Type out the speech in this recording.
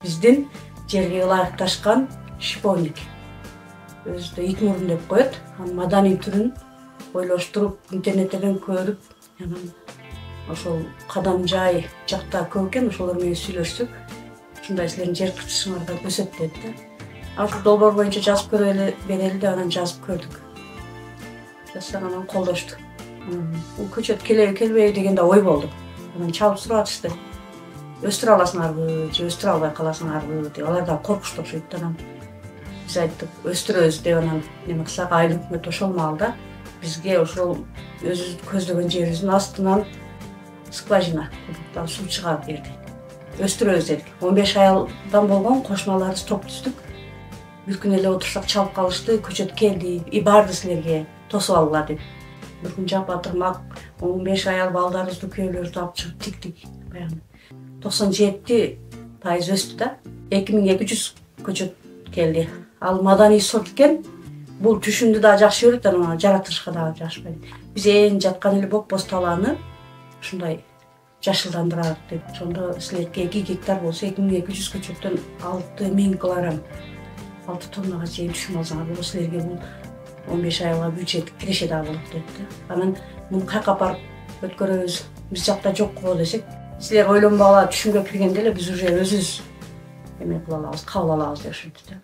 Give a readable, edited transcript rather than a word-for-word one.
биздин жерге ылайыкташкан шиповник. Өзү да ит мурун деп коет. Анын маданий түрүн ойлоштуруп, интернеттерден көрүп, анан ошол Кадам жай жакта көп экен, ошолор менен сүйлөштүк. Ушундай силердин жер кычышыңарда өсөт деп да. Ошол долбоор боюнча жазып көрө берели деп анан жазып көрдүк. Жазсак анан колдошту. Бул көчөт келеби келбейби деген да ой болду. Анан чалып сурашты. Өстүрө аласыңарбы же өстүрө албай каласыңарбы деп. Алар да коркушту окшойт да. Анан биз айттык, өстүрөбүз деп анан неме кылсак, айыл өкмөт ошол маалда бизге ошол өзүбүз көздөгөн жерибиздин астынан скважина, суу чыгарып берди. Өстүрөбүз дедик. 15 айылдан болгон кошуналарыбыз топ түздүк. Bir gün ele otursak çalıp kalıştı, köçöt geldi, ibardı sizlerge, tosub aldılar деп. Bir gün жап атырмак, 15 ayal baldarızdı köylörüzdü alып çıkıp tiktik. 97% өстü da, 2200 köçöt geldi. Al madani sort eken, бул түшүндү да жакшы көрөт, анан жаратылышка да жакшы көрөт. Биз ээн жаткан эле бок боз талааны ушундай жашылдандыралык деп. Сонда силерге 2 гектар болсо 2200 köçöттөн 6000 килограмм 6 тоннаға чейин түшүм алсаңар, бул силерге бул 15 айга бюджет киреше да болот депти. Анан муну кайка апарып өткөрөбүз, биз жакта жок го десек, силер ойлонбогула түшүмгө киргенде эле биз уже өзүбүз эме кыла алабыз, кабыл алабыз деп